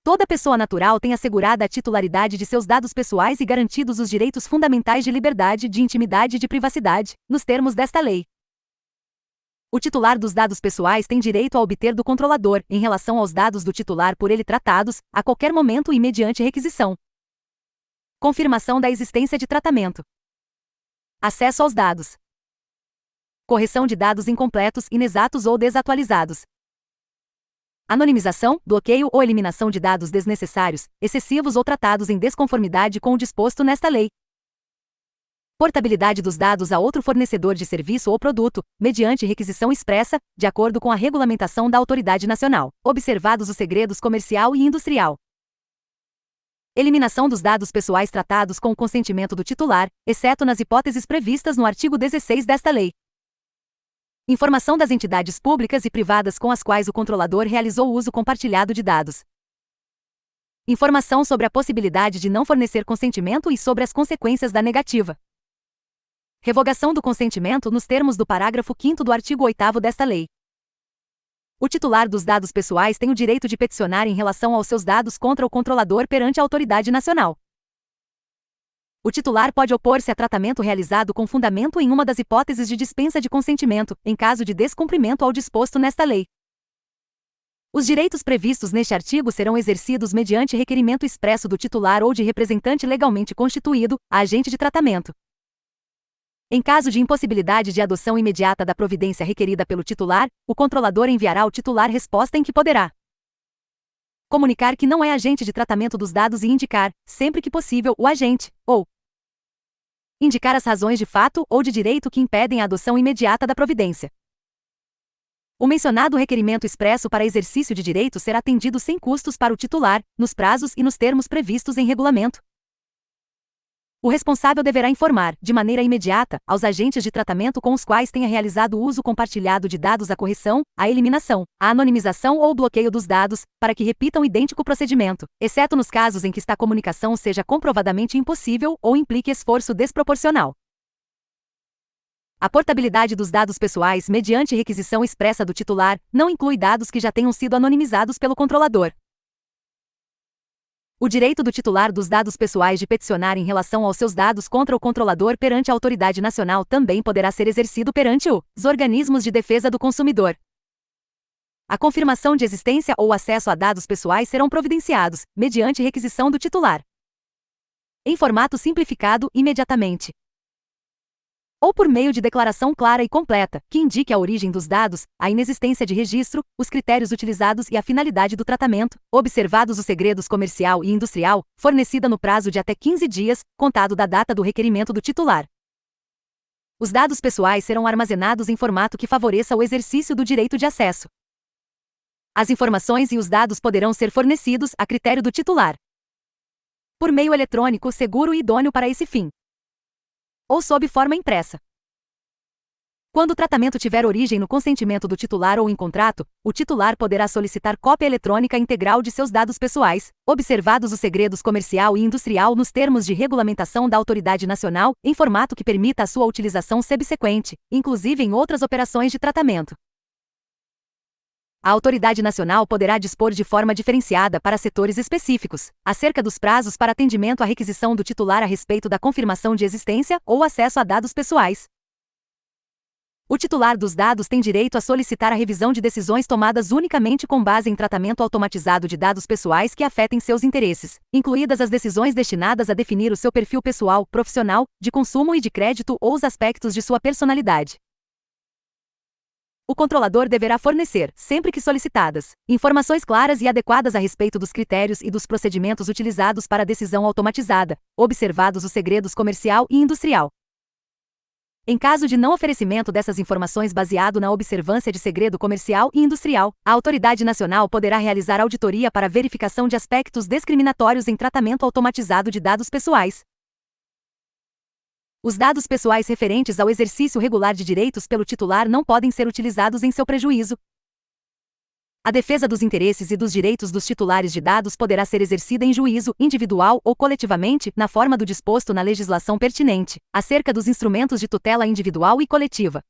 Toda pessoa natural tem assegurada a titularidade de seus dados pessoais e garantidos os direitos fundamentais de liberdade, de intimidade e de privacidade, nos termos desta lei. O titular dos dados pessoais tem direito a obter do controlador, em relação aos dados do titular por ele tratados, a qualquer momento e mediante requisição. Confirmação da existência de tratamento. Acesso aos dados. Correção de dados incompletos, inexatos ou desatualizados. Anonimização, bloqueio ou eliminação de dados desnecessários, excessivos ou tratados em desconformidade com o disposto nesta lei. Portabilidade dos dados a outro fornecedor de serviço ou produto, mediante requisição expressa, de acordo com a regulamentação da autoridade nacional, observados os segredos comercial e industrial. Eliminação dos dados pessoais tratados com o consentimento do titular, exceto nas hipóteses previstas no artigo 16 desta lei. Informação das entidades públicas e privadas com as quais o controlador realizou uso compartilhado de dados. Informação sobre a possibilidade de não fornecer consentimento e sobre as consequências da negativa. Revogação do consentimento nos termos do parágrafo 5º do artigo 8º desta lei. O titular dos dados pessoais tem o direito de peticionar em relação aos seus dados contra o controlador perante a autoridade nacional. O titular pode opor-se a tratamento realizado com fundamento em uma das hipóteses de dispensa de consentimento, em caso de descumprimento ao disposto nesta lei. Os direitos previstos neste artigo serão exercidos mediante requerimento expresso do titular ou de representante legalmente constituído, a agente de tratamento. Em caso de impossibilidade de adoção imediata da providência requerida pelo titular, o controlador enviará ao titular resposta em que poderá comunicar que não é agente de tratamento dos dados e indicar, sempre que possível, o agente, ou indicar as razões de fato ou de direito que impedem a adoção imediata da providência. O mencionado requerimento expresso para exercício de direito será atendido sem custos para o titular, nos prazos e nos termos previstos em regulamento. O responsável deverá informar, de maneira imediata, aos agentes de tratamento com os quais tenha realizado uso compartilhado de dados a correção, a eliminação, a anonimização ou o bloqueio dos dados, para que repitam idêntico procedimento, exceto nos casos em que esta comunicação seja comprovadamente impossível ou implique esforço desproporcional. A portabilidade dos dados pessoais mediante requisição expressa do titular não inclui dados que já tenham sido anonimizados pelo controlador. O direito do titular dos dados pessoais de peticionar em relação aos seus dados contra o controlador perante a autoridade nacional também poderá ser exercido perante os organismos de defesa do consumidor. A confirmação de existência ou acesso a dados pessoais serão providenciados, mediante requisição do titular, em formato simplificado, imediatamente, ou por meio de declaração clara e completa, que indique a origem dos dados, a inexistência de registro, os critérios utilizados e a finalidade do tratamento, observados os segredos comercial e industrial, fornecida no prazo de até 15 dias, contado da data do requerimento do titular. Os dados pessoais serão armazenados em formato que favoreça o exercício do direito de acesso. As informações e os dados poderão ser fornecidos, a critério do titular, por meio eletrônico seguro e idôneo para esse fim, ou sob forma impressa. Quando o tratamento tiver origem no consentimento do titular ou em contrato, o titular poderá solicitar cópia eletrônica integral de seus dados pessoais, observados os segredos comercial e industrial nos termos de regulamentação da autoridade nacional, em formato que permita a sua utilização subsequente, inclusive em outras operações de tratamento. A autoridade nacional poderá dispor de forma diferenciada para setores específicos, acerca dos prazos para atendimento à requisição do titular a respeito da confirmação de existência ou acesso a dados pessoais. O titular dos dados tem direito a solicitar a revisão de decisões tomadas unicamente com base em tratamento automatizado de dados pessoais que afetem seus interesses, incluídas as decisões destinadas a definir o seu perfil pessoal, profissional, de consumo e de crédito ou os aspectos de sua personalidade. O controlador deverá fornecer, sempre que solicitadas, informações claras e adequadas a respeito dos critérios e dos procedimentos utilizados para a decisão automatizada, observados os segredos comercial e industrial. Em caso de não oferecimento dessas informações baseado na observância de segredo comercial e industrial, a autoridade nacional poderá realizar auditoria para verificação de aspectos discriminatórios em tratamento automatizado de dados pessoais. Os dados pessoais referentes ao exercício regular de direitos pelo titular não podem ser utilizados em seu prejuízo. A defesa dos interesses e dos direitos dos titulares de dados poderá ser exercida em juízo, individual ou coletivamente, na forma do disposto na legislação pertinente, acerca dos instrumentos de tutela individual e coletiva.